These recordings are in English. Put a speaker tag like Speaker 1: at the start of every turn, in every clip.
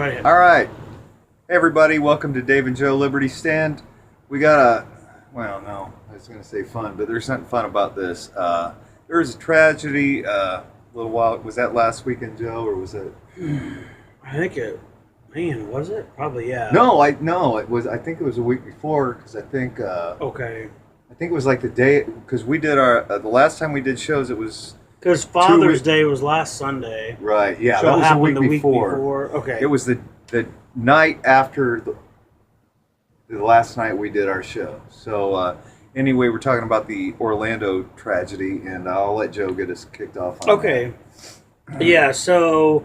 Speaker 1: Right.
Speaker 2: All right. Hey, everybody. Welcome to Dave and Joe Liberty Stand. We got I was going to say fun, but there's nothing fun about this. There was a tragedy a little while. Was that last weekend, Joe, or was it?
Speaker 1: I think was it? Probably, yeah.
Speaker 2: No, it was. I think it was a week before because I think.
Speaker 1: Okay.
Speaker 2: I think it was like the day because we did the last time we did shows. It was
Speaker 1: because Father's Day was last Sunday.
Speaker 2: Right. Yeah,
Speaker 1: So
Speaker 2: that
Speaker 1: it
Speaker 2: was
Speaker 1: happened
Speaker 2: the week before.
Speaker 1: Okay.
Speaker 2: It was the night after the last night we did our show. So anyway, we're talking about the Orlando tragedy, and I'll let Joe get us kicked off on
Speaker 1: Okay. Yeah, so,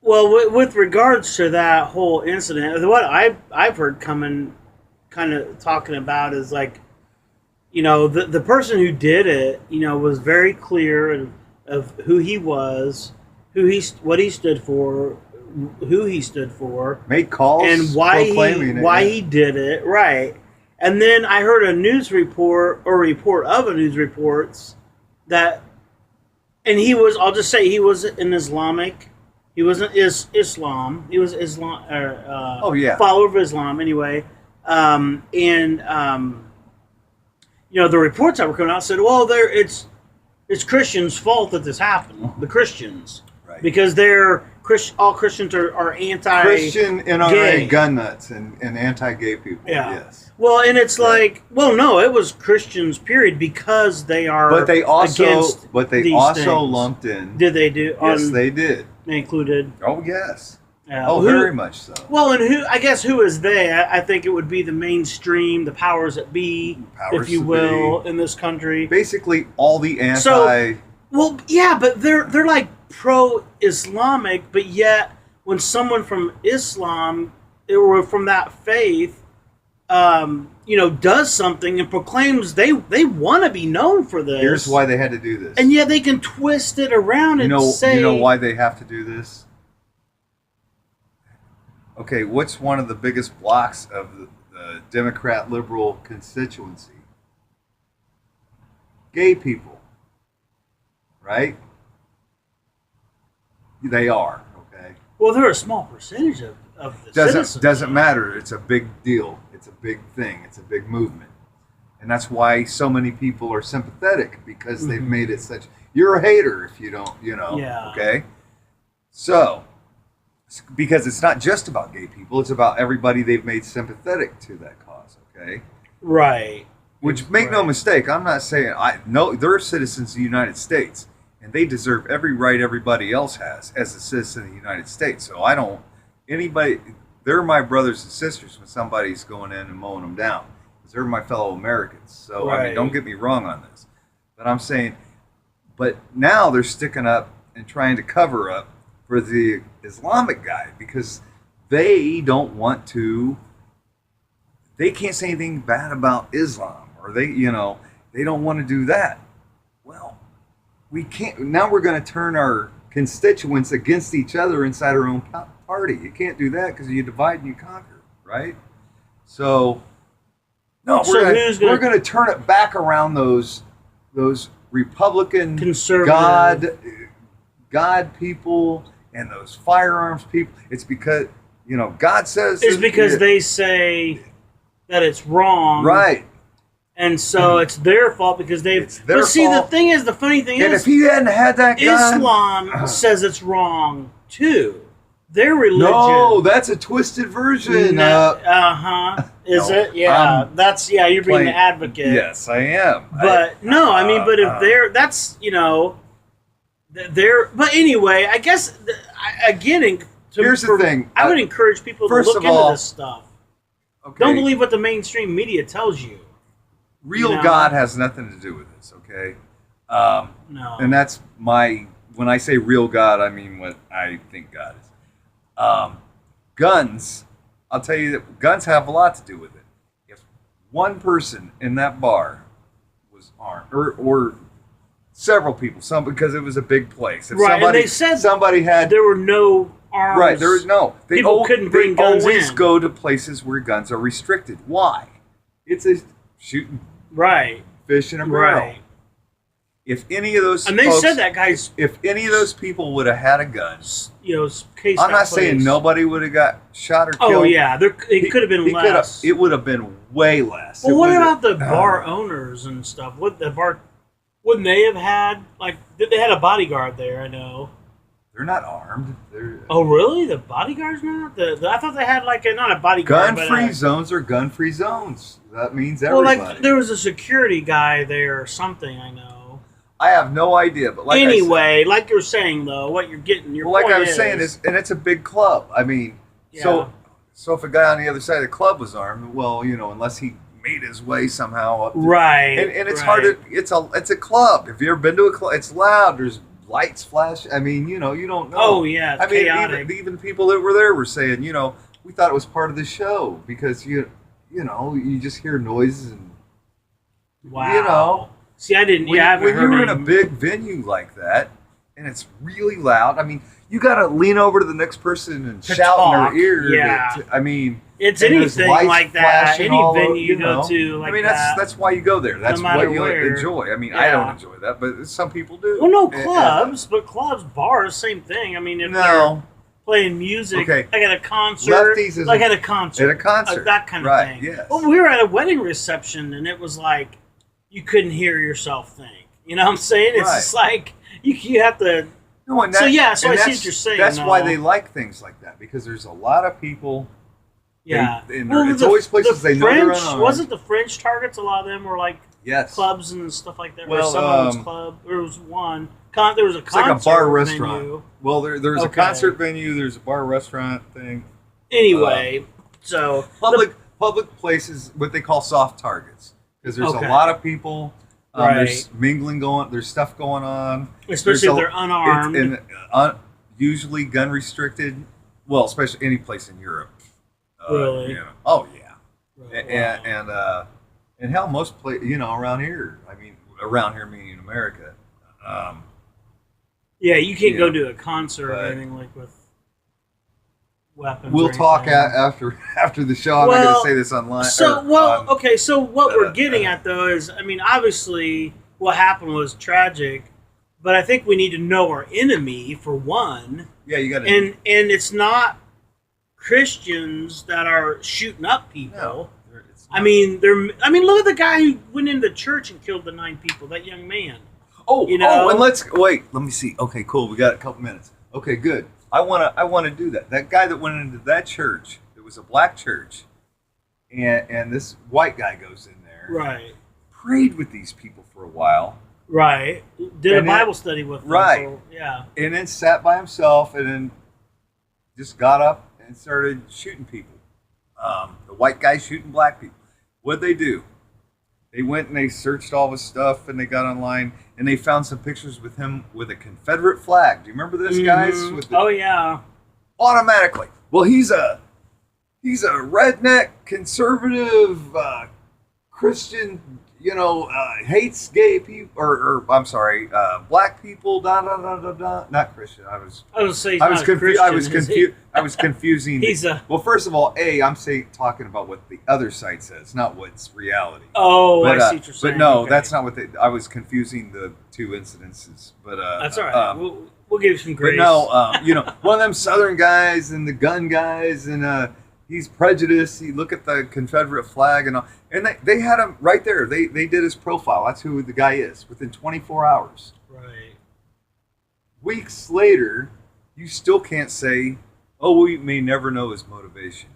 Speaker 1: well, with regards to that whole incident, what I've heard kind of talking about is like, you know, the person who did it, you know, was very clear of who he was, what he stood for, who he stood for,
Speaker 2: made calls,
Speaker 1: and why he did it, right? And then I heard a news report or report of a news reports that, and he was, I'll just say he was an Islamic. He wasn't Islam. He was Islam. Follower of Islam anyway. You know, the reports that were coming out said, well, it's Christians' fault that this happened. The Christians, right? Because all Christians are
Speaker 2: Christian NRA gun nuts and anti-gay people.
Speaker 1: Yeah.
Speaker 2: Yes.
Speaker 1: Well, and it's like, well, no, it was Christians, period, because they are.
Speaker 2: But they also
Speaker 1: things.
Speaker 2: lumped in.
Speaker 1: Did they do?
Speaker 2: Yes, they did.
Speaker 1: They included.
Speaker 2: Oh yes.
Speaker 1: Yeah.
Speaker 2: Oh, very much so.
Speaker 1: Well, and who is they? I think it would be the mainstream, the powers that be, if you will, in this country.
Speaker 2: Basically, all the anti.
Speaker 1: Well, yeah, but they're like pro-Islamic, but yet when someone from Islam or from that faith, you know, does something and proclaims they want to be known for this.
Speaker 2: Here's why they had to do this.
Speaker 1: And yet they can twist it around and say...
Speaker 2: You know why they have to do this? Okay, what's one of the biggest blocks of the Democrat liberal constituency? Gay people. Right? They are, okay?
Speaker 1: Well, they're a small percentage of the citizens.
Speaker 2: Doesn't matter. It's a big deal. It's a big thing. It's a big movement. And that's why so many people are sympathetic, because they've made it such... You're a hater if you don't,
Speaker 1: Yeah.
Speaker 2: Okay? So, because it's not just about gay people, it's about everybody they've made sympathetic to that cause, okay?
Speaker 1: Right.
Speaker 2: Which, make no mistake, I'm not saying... they're citizens of the United States, and they deserve every right everybody else has as a citizen of the United States. So I don't... They're my brothers and sisters when somebody's going in and mowing them down. Because they're my fellow Americans. So,
Speaker 1: right.
Speaker 2: I mean, don't get me wrong on this. But I'm saying... But now they're sticking up and trying to cover up for the Islamic guy because they don't want to... They can't say anything bad about Islam. Or they don't want to do that. Well, we can't... Now we're going to turn our constituents against each other inside our own party. You can't do that because you divide and you conquer, right? So, no, we're going to turn it back around those Republican
Speaker 1: conservative
Speaker 2: God people and those firearms people. It's because God says
Speaker 1: it's because they say that it's wrong,
Speaker 2: right?
Speaker 1: And so it's their fault because they've...
Speaker 2: It's their fault.
Speaker 1: The funny thing is...
Speaker 2: And if he hadn't had that gun...
Speaker 1: Islam says it's wrong, too. Their religion...
Speaker 2: No, that's a twisted version.
Speaker 1: Is it? Yeah. You're being the advocate.
Speaker 2: Yes, I am.
Speaker 1: But, but if they're... That's, they're... But anyway, I guess,
Speaker 2: here's the thing.
Speaker 1: I would encourage people to look into this stuff.
Speaker 2: Okay.
Speaker 1: Don't believe what the mainstream media tells you.
Speaker 2: Real God has nothing to do with this, okay?
Speaker 1: No.
Speaker 2: And that's when I say real God, I mean what I think God is. Guns, I'll tell you that guns have a lot to do with it. If one person in that bar was armed, or several people, because it was a big place. If
Speaker 1: and they said
Speaker 2: somebody had...
Speaker 1: There were no arms.
Speaker 2: Right, there was no...
Speaker 1: People couldn't bring guns in.
Speaker 2: They always go to places where guns are restricted. Why? It's a shooting...
Speaker 1: Right.
Speaker 2: Fish in a barrel.
Speaker 1: Right.
Speaker 2: if any of those
Speaker 1: And they
Speaker 2: folks,
Speaker 1: said that guy's,
Speaker 2: if any of those people would have had a gun,
Speaker 1: case.
Speaker 2: I'm
Speaker 1: got
Speaker 2: not saying
Speaker 1: placed.
Speaker 2: nobody would have got shot or killed.
Speaker 1: Oh yeah, it could have been less.
Speaker 2: It would have been way less.
Speaker 1: Well,
Speaker 2: It
Speaker 1: what
Speaker 2: would've-
Speaker 1: about the bar owners and stuff? Wouldn't they have had they had a bodyguard there? I know.
Speaker 2: They're not armed.
Speaker 1: Oh really? The bodyguards not? I thought they had not a bodyguard.
Speaker 2: Gun-free
Speaker 1: but
Speaker 2: zones are gun-free zones. That means
Speaker 1: well,
Speaker 2: everybody.
Speaker 1: there was a security guy there or something. I know.
Speaker 2: I have no idea, but
Speaker 1: Anyway, like you're saying though, what you're getting, your
Speaker 2: like
Speaker 1: point
Speaker 2: I was saying is, and it's a big club. I mean,
Speaker 1: Yeah.
Speaker 2: so if a guy on the other side of the club was armed, well, unless he made his way somehow up,
Speaker 1: right,
Speaker 2: and it's
Speaker 1: right.
Speaker 2: hard to. It's a club. If you ever been to a club, it's loud. There's lights flash. I mean, you don't know.
Speaker 1: Oh yeah, it's
Speaker 2: I mean,
Speaker 1: chaotic.
Speaker 2: even people that were there were saying, we thought it was part of the show because you just hear noises and
Speaker 1: Wow. See, I didn't.
Speaker 2: when,
Speaker 1: I haven't
Speaker 2: when
Speaker 1: heard
Speaker 2: you're in a
Speaker 1: any-
Speaker 2: big venue like that and it's really loud. I mean, you got to lean over to the next person and
Speaker 1: To
Speaker 2: shout
Speaker 1: talk,
Speaker 2: in their ear.
Speaker 1: yeah.
Speaker 2: I mean,
Speaker 1: It's
Speaker 2: and there's
Speaker 1: anything
Speaker 2: lights
Speaker 1: like that.
Speaker 2: flashing
Speaker 1: Any
Speaker 2: all
Speaker 1: venue
Speaker 2: over,
Speaker 1: you go to, like
Speaker 2: I mean,
Speaker 1: that.
Speaker 2: that's why you go there. That's
Speaker 1: matter
Speaker 2: what you
Speaker 1: where.
Speaker 2: enjoy. I mean, I
Speaker 1: Yeah.
Speaker 2: don't enjoy that, but some people do.
Speaker 1: Well, no
Speaker 2: And-
Speaker 1: clubs, but clubs, bars, same thing. I mean, if they're
Speaker 2: no,
Speaker 1: playing music,
Speaker 2: Okay.
Speaker 1: like at a concert,
Speaker 2: Lefties is
Speaker 1: like at a concert,
Speaker 2: at a concert,
Speaker 1: that kind of
Speaker 2: right?
Speaker 1: thing.
Speaker 2: Yes.
Speaker 1: Well, we were at a wedding reception, and it was like you couldn't hear yourself think. You know what I'm saying? It's
Speaker 2: Right.
Speaker 1: just like you have to.
Speaker 2: No, and
Speaker 1: So, yeah, so
Speaker 2: and
Speaker 1: I see
Speaker 2: that's-
Speaker 1: what you're saying,
Speaker 2: That's why
Speaker 1: though.
Speaker 2: they like things like that because there's a lot of people.
Speaker 1: Yeah,
Speaker 2: it's always places they know they're
Speaker 1: French,
Speaker 2: unarmed.
Speaker 1: wasn't the French targets? A lot of them were like
Speaker 2: Yes,
Speaker 1: clubs and stuff like that.
Speaker 2: Well,
Speaker 1: or someone's club. There was one. There was a
Speaker 2: it's like
Speaker 1: concert
Speaker 2: a bar restaurant.
Speaker 1: venue.
Speaker 2: Well, there's a
Speaker 1: Okay.
Speaker 2: concert venue. There's a bar restaurant thing.
Speaker 1: Anyway, so
Speaker 2: Public places, what they call soft targets, because there's
Speaker 1: Okay.
Speaker 2: a lot of people.
Speaker 1: Right.
Speaker 2: There's mingling going. There's stuff going on.
Speaker 1: especially if
Speaker 2: There's
Speaker 1: they're unarmed.
Speaker 2: Usually gun restricted. Well, especially any place in Europe.
Speaker 1: Really?
Speaker 2: Oh yeah.
Speaker 1: Wow.
Speaker 2: And hell, most around here. I mean, around here meaning America.
Speaker 1: Yeah, you can't
Speaker 2: Yeah.
Speaker 1: go to a concert or
Speaker 2: But-
Speaker 1: anything like with weapons.
Speaker 2: We'll
Speaker 1: or
Speaker 2: talk
Speaker 1: anything.
Speaker 2: after the show. I'm not going to say this online.
Speaker 1: So, okay. So what we're getting
Speaker 2: uh,
Speaker 1: at though is, I mean, obviously, what happened was tragic, but I think we need to know our enemy for one,
Speaker 2: Yeah, you got to.
Speaker 1: and it's not Christians that are shooting up people.
Speaker 2: No.
Speaker 1: I mean, look at the guy who went into the church and killed the 9 people. That young man.
Speaker 2: and let's wait. Let me see. Okay, cool. We got a couple minutes. Okay, good. I wanna do that. That guy that went into that church, it was a black church, and this white guy goes in there,
Speaker 1: Right.
Speaker 2: prayed with these people for a while,
Speaker 1: Right. Did a
Speaker 2: And then-
Speaker 1: Bible study with them.
Speaker 2: Right.
Speaker 1: So, yeah.
Speaker 2: and then sat by himself, and then just got up and started shooting people. The white guy shooting black people. What'd they do? They went and they searched all his stuff, and they got online, and they found some pictures with him with a Confederate flag. Do you remember this, guys?
Speaker 1: Mhm.
Speaker 2: With the,
Speaker 1: Oh yeah.
Speaker 2: automatically. Well, he's a redneck conservative Christian. Hates gay people, or I'm sorry, black people. Da da da da da. Not Christian. I was confusing.
Speaker 1: He's a.
Speaker 2: Well, first of all, I'm talking about what the other site says, not what's reality.
Speaker 1: Oh,
Speaker 2: But,
Speaker 1: I see what you're saying.
Speaker 2: but no,
Speaker 1: Okay.
Speaker 2: that's not what I was confusing the two incidences. But
Speaker 1: That's all right. We'll give you some
Speaker 2: but
Speaker 1: grace.
Speaker 2: no, one of them Southern guys and the gun guys, and he's prejudiced. You look at the Confederate flag and all, and they had him right there. They did his profile. That's who the guy is. Within 24 hours.
Speaker 1: Right.
Speaker 2: Weeks later, you still can't say, "Oh, we may never know his motivation."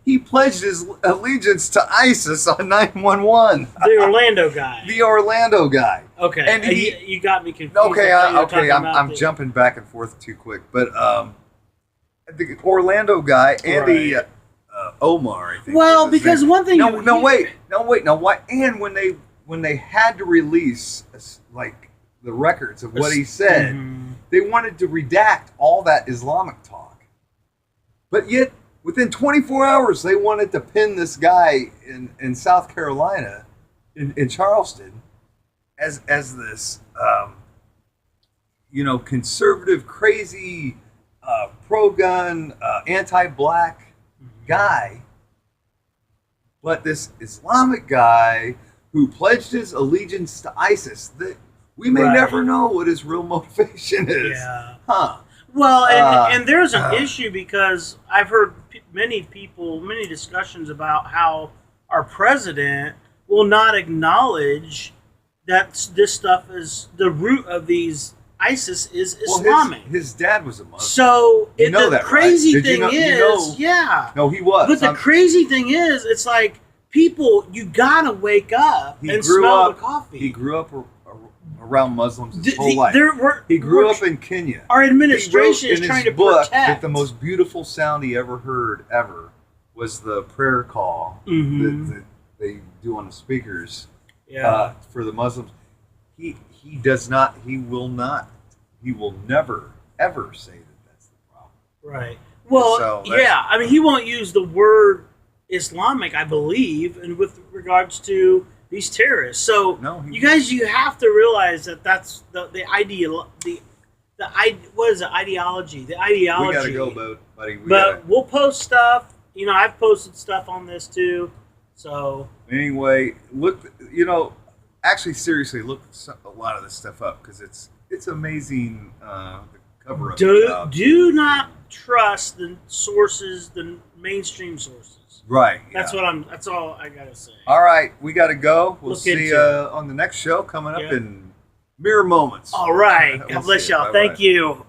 Speaker 2: He pledged his allegiance to ISIS on 9/11.
Speaker 1: The Orlando guy.
Speaker 2: The Orlando guy.
Speaker 1: Okay.
Speaker 2: and
Speaker 1: you got me confused.
Speaker 2: Okay,
Speaker 1: I thought you were talking
Speaker 2: I'm
Speaker 1: about
Speaker 2: jumping back and forth too quick, but the Orlando guy, Andy
Speaker 1: Right.
Speaker 2: Omar, I think.
Speaker 1: Well,
Speaker 2: was his
Speaker 1: because
Speaker 2: name.
Speaker 1: one thing.
Speaker 2: Wait, why? And when they had to release like the records of what he said,
Speaker 1: Mhm.
Speaker 2: they wanted to redact all that Islamic talk, but yet within 24 hours they wanted to pin this guy in South Carolina, in Charleston, as this conservative, crazy, pro-gun, anti-black guy, but this Islamic guy who pledged his allegiance to ISIS. We may
Speaker 1: Right.
Speaker 2: never know what his real motivation is.
Speaker 1: Yeah.
Speaker 2: Huh.
Speaker 1: Well, and there's an issue because I've heard many discussions about how our president will not acknowledge that this stuff is the root of these ISIS is Islamic.
Speaker 2: His dad was a Muslim.
Speaker 1: So
Speaker 2: You know
Speaker 1: the
Speaker 2: that,
Speaker 1: crazy
Speaker 2: right? Did
Speaker 1: thing
Speaker 2: you know-
Speaker 1: yeah.
Speaker 2: No, he was.
Speaker 1: But the crazy thing is, it's like people, you gotta wake up
Speaker 2: He
Speaker 1: and
Speaker 2: grew
Speaker 1: smell
Speaker 2: up-
Speaker 1: the coffee.
Speaker 2: He grew up around Muslims his
Speaker 1: The-
Speaker 2: whole life.
Speaker 1: we're-
Speaker 2: He grew
Speaker 1: we're-
Speaker 2: up in Kenya.
Speaker 1: Our administration
Speaker 2: He
Speaker 1: is
Speaker 2: wrote in
Speaker 1: trying
Speaker 2: his
Speaker 1: to
Speaker 2: book
Speaker 1: protect.
Speaker 2: that the most beautiful sound he ever heard was the prayer call that they do on the speakers for the Muslims. He does not. He will not. He will never ever say that that's the problem.
Speaker 1: Right. Well,
Speaker 2: So
Speaker 1: yeah. I mean, he won't use the word Islamic, I believe, and with regards to these terrorists. So,
Speaker 2: No,
Speaker 1: you guys, you have to realize that that's the ideology. What is it? Ideology. The ideology.
Speaker 2: We gotta go, buddy.
Speaker 1: But we'll post stuff. You know, I've posted stuff on this too. So
Speaker 2: Anyway, look. Actually, seriously, look a lot of this stuff up because it's amazing. The cover up.
Speaker 1: do not trust the sources, the mainstream sources.
Speaker 2: Right.
Speaker 1: That's
Speaker 2: yeah.
Speaker 1: That's all I gotta say.
Speaker 2: All right, we got to go. We'll
Speaker 1: Look
Speaker 2: see
Speaker 1: into
Speaker 2: you
Speaker 1: it.
Speaker 2: on the next show coming up
Speaker 1: Yep.
Speaker 2: in mere moments.
Speaker 1: All right.
Speaker 2: We'll
Speaker 1: God bless
Speaker 2: see you.
Speaker 1: y'all.
Speaker 2: Bye-bye.
Speaker 1: Thank you.